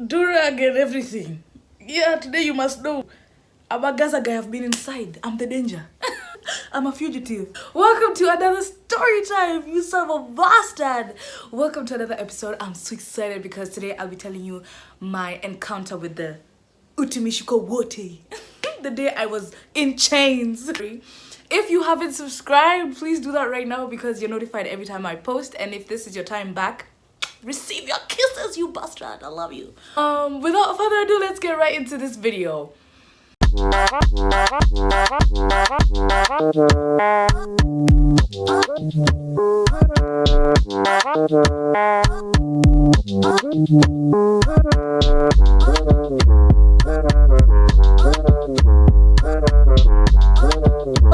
Durag and everything. Yeah, today you must know. I'm a Gaza guy, I've been inside. I'm the danger. I'm a fugitive. Welcome to another story time, you son of a bastard. Welcome to another episode. I'm so excited because today I'll be telling you my encounter with the Utumishiko Wote. The day I was in chains. If you haven't subscribed, please do that right now because you're notified every time I post. And if this is your time back, receive your kisses, you bastard. I love you. Without further ado, let's get right into this video.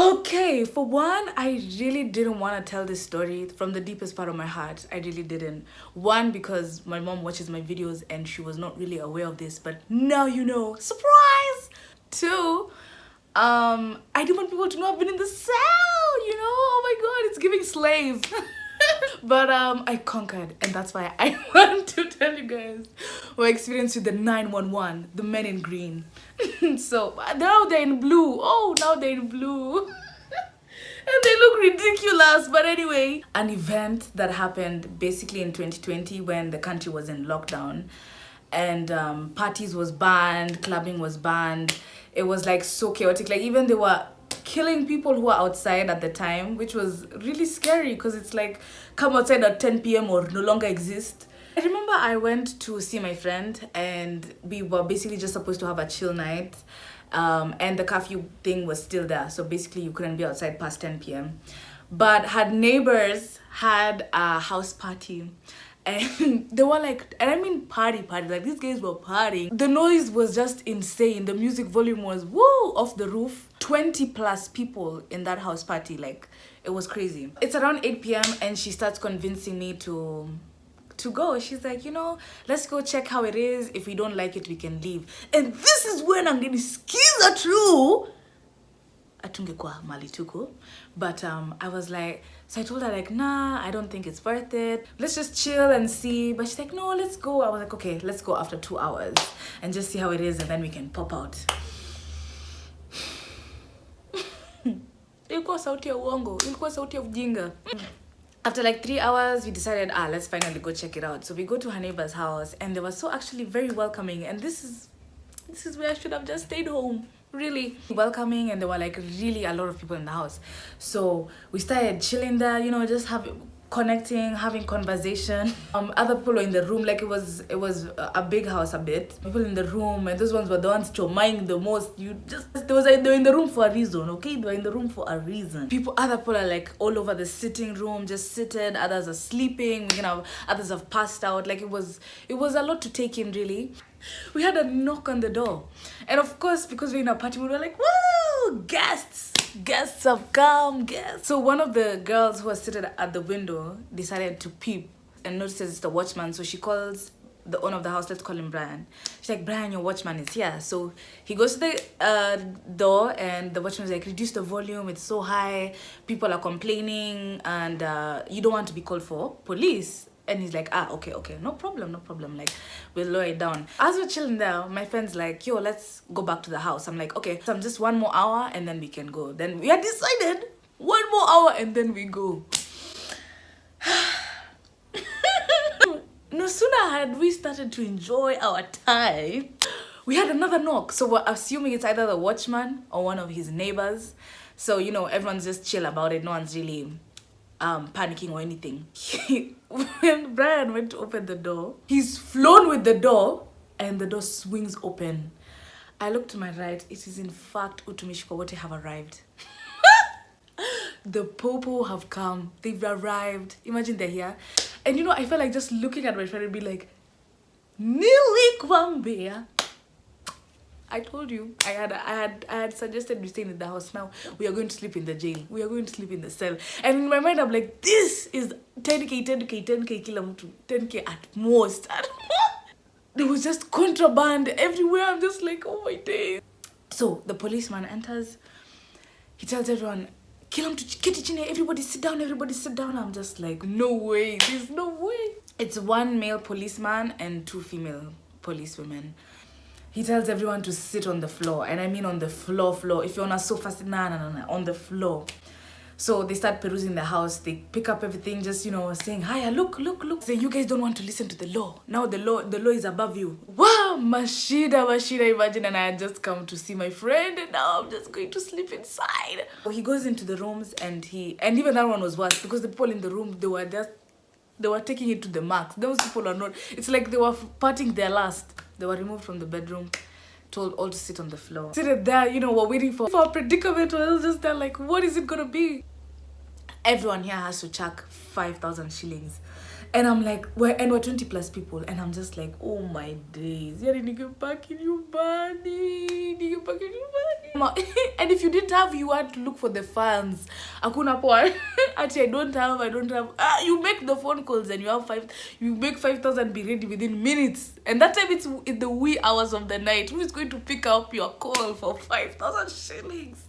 Okay, for one, I really didn't want to tell this story from the deepest part of my heart. I really didn't. One, because my mom watches my videos and she was not really aware of this, but now you know. Surprise! Two, I didn't want people to know I've been in the cell, you know? Oh my god, it's giving slave. But I conquered, and that's why I want to tell you guys my experience with the 911, the men in green. So now they're in blue. Oh, now they're in blue. And they look ridiculous. But anyway, an event that happened basically in 2020 when the country was in lockdown, and parties was banned, clubbing was banned. It was like so chaotic. Like even they were killing people who were outside at the time, which was really scary because it's like come outside at 10 p.m. or no longer exist. I remember I went to see my friend and we were basically just supposed to have a chill night, and the curfew thing was still there, so basically you couldn't be outside past 10 p.m. But her neighbors had a house party. And they were like, and I mean party, like these guys were partying. The noise was just insane. The music volume was woo off the roof. 20 plus people in that house party, like it was crazy. It's around 8 p.m. and she starts convincing me to go. She's like, you know, let's go check how it is. If we don't like it, we can leave. And this is when I'm getting skiza true. Atungekwa mali tuko. But I was like, so I told her like, nah, I don't think it's worth it. Let's just chill and see. But she's like, no, let's go. I was like, okay, let's go after 2 hours and just see how it is and then we can pop out. Ilikuwa sauti ya uongo. Ilikuwa sauti ya ujinga. After like 3 hours, we decided, let's finally go check it out. So we go to her neighbor's house and they were so actually very welcoming. And this is where I should have just stayed home. Really welcoming, and there were like really a lot of people in the house. So we started chilling there, you know, just connecting, having conversation. Other people were in the room, like it was a big house a bit. People in the room, and those ones were the ones chomaing the most. They were in the room for a reason, okay? They were in the room for a reason. Other people are like all over the sitting room, just seated. Others are sleeping. You know, others have passed out. Like it was a lot to take in, really. We had a knock on the door, and of course, because we're in a party, we were like, woo, guests have come, guests. So one of the girls who was seated at the window decided to peep and notices it's the watchman. So she calls the owner of the house. Let's call him Brian. She's like, Brian, your watchman is here. So he goes to the door, and the watchman's like, reduce the volume, it's so high, people are complaining, and you don't want to be called for police. And he's like, okay, no problem. Like, we'll lower it down. As we're chilling there, my friend's like, yo, let's go back to the house. I'm like, okay, so I'm just 1 more hour and then we can go. Then we had decided 1 more hour and then we go. No sooner had we started to enjoy our time, we had another knock. So we're assuming it's either the watchman or one of his neighbors. So, you know, everyone's just chill about it. No one's really panicking or anything. When Brian went to open the door, he's flown with the door and the door swings open. I look to my right. It is in fact Utumishiko Wote have arrived. The popo have come. They've arrived. Imagine they're here. And you know, I felt like just looking at my friend and be like, Nili Kwambea. I told you, I had suggested we stay in the house. Now we are going to sleep in the jail. We are going to sleep in the cell. And in my mind, I'm like, this is 10k kilometer, 10k at most. There was just contraband everywhere. I'm just like, oh my days. So the policeman enters. He tells everyone, kila mtu keti chini, everybody sit down. I'm just like, no way, there's no way. It's one male policeman and 2 female policewomen. He tells everyone to sit on the floor, and I mean on the floor. If you're on a sofa, nah, on the floor. So they start perusing the house. They pick up everything, just, you know, saying, "Hiya, look." Say, "You guys don't want to listen to the law. Now the law is above you." Wow, Mashida, imagine, and I had just come to see my friend, and now I'm just going to sleep inside. So he goes into the rooms, and even that one was worse, because the people in the room, they were taking it to the max. Those people are not, it's like they were parting their last. They were removed from the bedroom, told all to sit on the floor. Seated there, you know, we're waiting for a predicament, or else just there like, what is it gonna be? Everyone here has to chuck 5,000 shillings. And I'm like, we're 20 plus people, and I'm just like, oh my days. And if you didn't have, you had to look for the funds. Akuna poa. Actually, I don't have. You make the phone calls and you make 5,000 be ready within minutes. And that time it's in the wee hours of the night. Who is going to pick up your call for 5,000 shillings?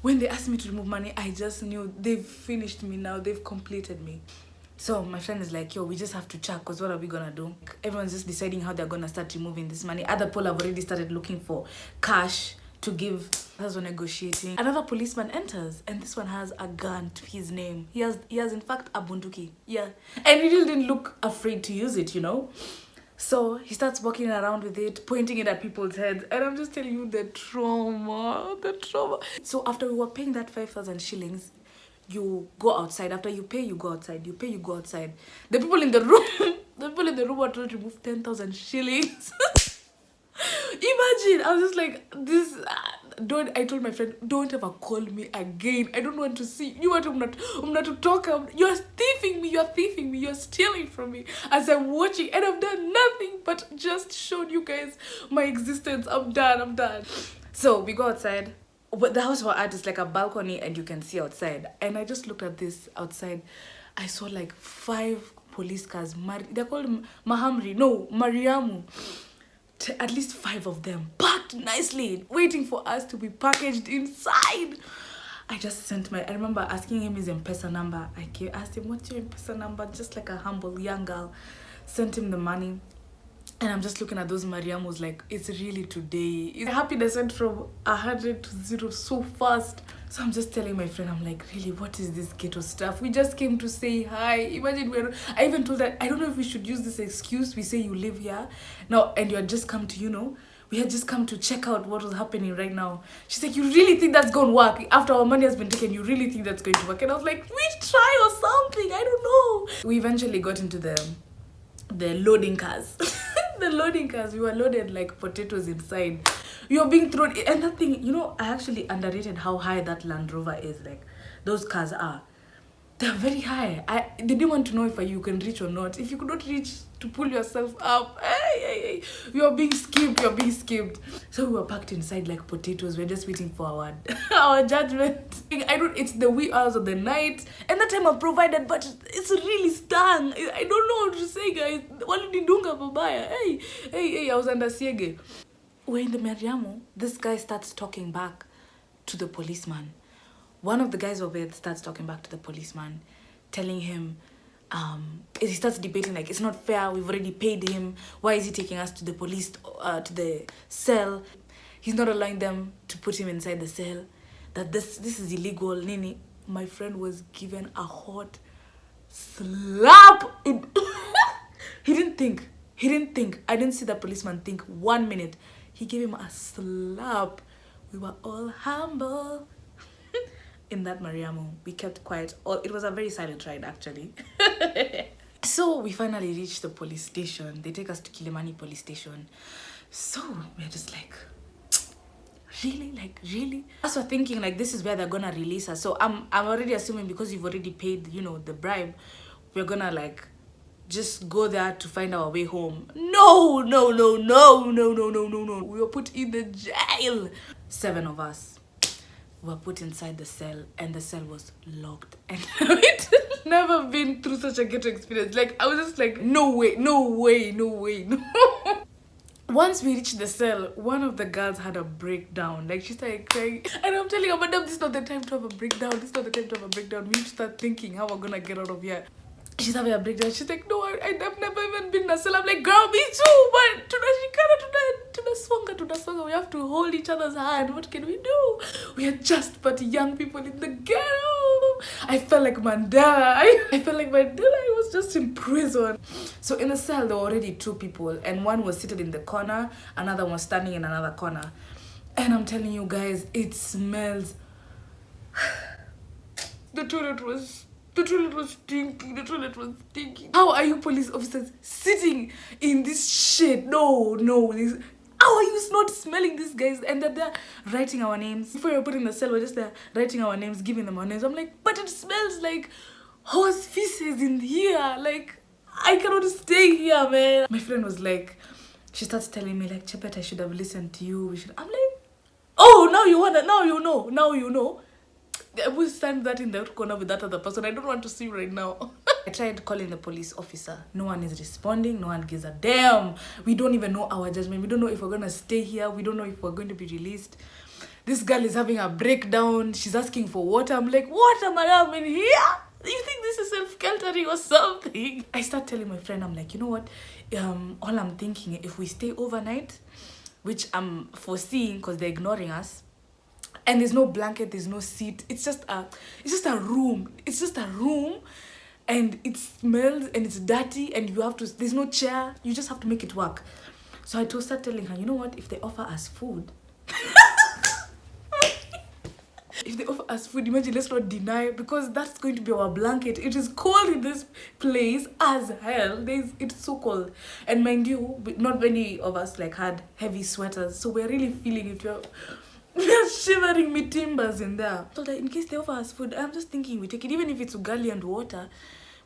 When they asked me to remove money, I just knew they've finished me now. They've completed me. So my friend is like, yo, we just have to check, because what are we gonna do? Everyone's just deciding how they're gonna start removing this money. Other people have already started looking for cash to give. As we're negotiating, another policeman enters, and this one has a gun to his name. He has in fact a bunduki. Yeah. And he really didn't look afraid to use it, you know? So he starts walking around with it, pointing it at people's heads, and I'm just telling you the trauma. So after we were paying that 5,000 shillings, you go outside. After you pay, you go outside. You pay, you go outside. The people in the room were told to remove 10,000 shillings. Imagine, I was just like, this. I told my friend, don't ever call me again. I don't want to see you. I'm not to talk. You're thieving me. You're stealing from me. As I'm watching, and I've done nothing but just showed you guys my existence. I'm done. So we go outside. But the house we're at is like a balcony, and you can see outside. And I just looked at this outside. I saw like 5 police cars. They're called Mariamu. At least 5 of them, packed nicely, waiting for us to be packaged inside. I remember asking him his M-Pesa number. I asked him, what's your M-Pesa number? Just like a humble young girl. Sent him the money. And I'm just looking at those Mariamos like, it's really today. It's happiness went from 100 to 0 so fast. So I'm just telling my friend, I'm like, really, what is this ghetto stuff? We just came to say hi. Imagine I even told her, I don't know if we should use this excuse. We say you live here now, and you had just come to, we had just come to check out what was happening right now. She's like, you really think that's going to work? After our money has been taken, you really think that's going to work? And I was like, we try or something. I don't know. We eventually got into the loading cars. The loading cars, we were loaded like potatoes inside. You're being thrown, and that thing, I actually underrated how high that Land Rover is. Like, those cars are, they're very high. They didn't want to know if you can reach or not. If you could not reach to pull yourself up, hey, you're being skipped. So we were packed inside like potatoes. We're just waiting for our judgment. It's the wee hours of the night, and that time I've provided, but it's really stung. I don't know what to say, guys. Walidunga babaya. Hey, I was under siege. We're in the Mariamo. This guy starts talking back to the policeman. One of the guys over there starts talking back to the policeman, telling him, he starts debating like, it's not fair, we've already paid him, why is he taking us to the police, to the cell? He's not allowing them to put him inside the cell, that this is illegal. Nini, my friend was given a hot slap. He didn't think. I didn't see the policeman think 1 minute. He gave him a slap. We were all humble. In that Mariamo, we kept quiet. It was a very silent ride, actually. So we finally reached the police station. They take us to Kilimani police station. So we're just like, really? As we're thinking like, this is where they're gonna release us. So I'm already assuming, because you've already paid, the bribe, we're gonna like just go there to find our way home. No. We were put in the jail. 7 of us were put inside the cell, and the cell was locked. And I'd never been through such a ghetto experience. Like, I was just like, no way. Once we reached the cell, one of the girls had a breakdown. Like, she started crying. And I'm telling her, madam, this is not the time to have a breakdown. We need to start thinking how we're gonna get out of here. She's having a breakdown. She's like, no, I've never even been in a cell. I'm like, girl, me too. But to hold each other's hand. What can we do? We are just but young people in the ghetto. I felt like Mandela. I felt like Mandela. I was just in prison. So in the cell, there were already 2 people, and one was seated in the corner, another was standing in another corner. And I'm telling you guys, it smells. The toilet was stinky. The toilet was stinky. How are you police officers sitting in this shit? No. How are you not smelling these guys? And that they're writing our names. Before you're put in the cell, we're just there writing our names, giving them our names. I'm like, but it smells like horse feces in here. Like, I cannot stay here, man. My friend was like, she starts telling me like, Chepet, I should have listened to you. I'm like, oh, now you know. I will stand that in the corner with that other person. I don't want to see right now. I tried calling the police officer. No one is responding. No one gives a damn. We don't even know our judgment. We don't know if we're going to stay here. We don't know if we're going to be released. This girl is having a breakdown. She's asking for water. I'm like, water, madam, in here? You think this is self-catering or something? I start telling my friend, I'm like, you know what? All I'm thinking, if we stay overnight, which I'm foreseeing because they're ignoring us, and there's no blanket, there's no seat. It's just a room. It's just a room, and it smells and it's dirty, and there's no chair. You just have to make it work. So I started telling her, you know what? If they offer us food, imagine, let's not deny, because that's going to be our blanket. It is cold in this place as hell. It's so cold, and mind you, not many of us like had heavy sweaters, so we're really feeling it. We're shivering me timbers in there. So that in case they offer us food, I'm just thinking we take it. Even if it's ugali and water,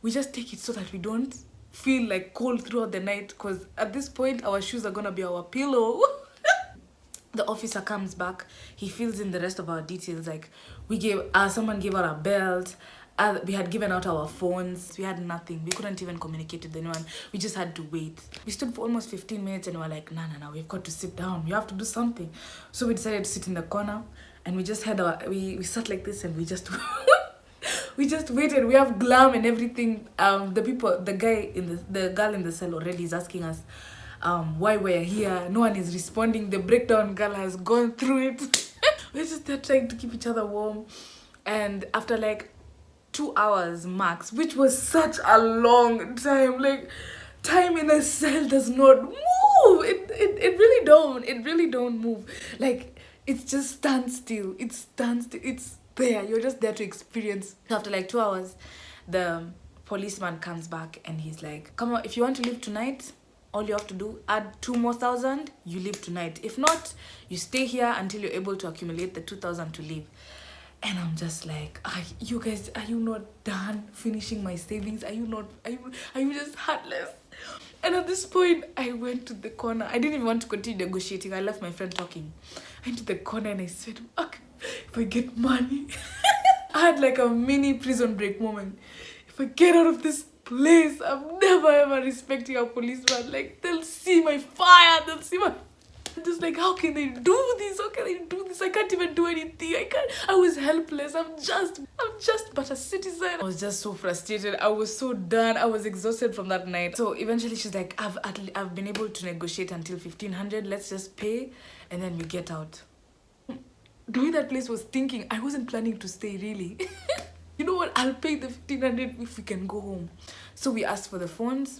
we just take it so that we don't feel like cold throughout the night. Because at this point, our shoes are going to be our pillow. The officer comes back. He fills in the rest of our details. Like, someone gave out a belt. We had given out our phones. We had nothing. We couldn't even communicate with anyone. We just had to wait. We stood for almost 15 minutes and we were like, no, we've got to sit down. We have to do something. So we decided to sit in the corner, and we just had we sat like this, and we just we just waited. We have glam and everything. The girl in the cell already is asking us why we're here. No one is responding. The breakdown girl has gone through it. We're just there trying to keep each other warm. And after like 2 hours max, which was such a long time, like, time in a cell does not move. It really don't move. Like, it's just standstill. It's there. You're just there to experience. After like 2 hours, the policeman comes back and he's like, come on, if you want to leave tonight, all you have to do, add 2 more thousand, you leave tonight. If not, you stay here until you're able to accumulate the 2,000 to leave. And I'm just like, you guys, are you not done finishing my savings? Are you just heartless? And at this point, I went to the corner. I didn't even want to continue negotiating. I left my friend talking. I went to the corner and I said, okay, if I get money, I had like a mini prison break moment. If I get out of this place, I'm never ever respecting a policeman. Like, they'll see my fire, they'll see my... I'm just like, how can they do this? How can they do this? I can't even do anything. I was helpless. I'm just but a citizen. I was just so frustrated. I was so done. I was exhausted from that night. So eventually she's like, I've been able to negotiate until 1,500. Let's just pay and then we get out. The way that place was thinking, I wasn't planning to stay really. You know what? I'll pay the 1,500 if we can go home. So we asked for the phones.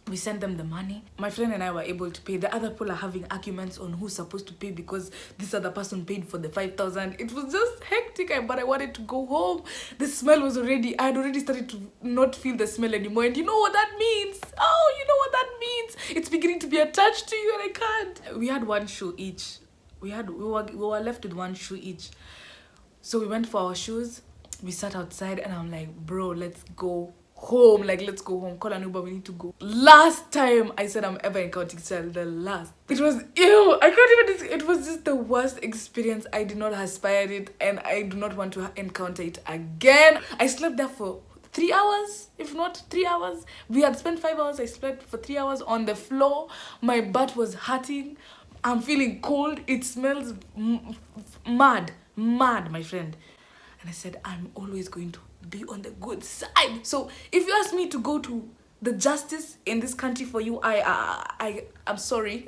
We sent them the money. My friend and I were able to pay. The other people are having arguments on who's supposed to pay because this other person paid for the 5,000. It was just hectic, but I wanted to go home. The smell was I had already started to not feel the smell anymore. And you know what that means? Oh, you know what that means? It's beginning to be attached to you and I can't. We had 1 shoe each. We were left with 1 shoe each. So we went for our shoes. We sat outside and I'm like, bro, let's go home. Like, let's go home. Call an Uber, we need to go. Last time I said I'm ever encountering child, the last. It was ew. I can't even, it was just the worst experience. I did not aspire it and I do not want to encounter it again. I slept there for 3 hours, if not 3 hours. We had spent 5 hours. I slept for 3 hours on the floor. My butt was hurting. I'm feeling cold. It smells mad, my friend. And I said, I'm always going to be on the good side. So if you ask me to go to the justice in this country for you, I'm sorry.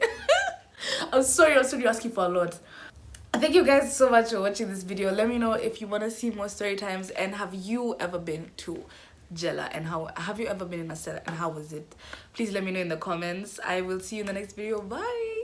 I'm sorry you're asking for a lot. Thank you guys so much for watching this video. Let me know if you want to see more story times, and have you ever been to Jella, and how have you ever been in a cell, and how was it? Please let me know in the comments. I will see you in the next video. Bye.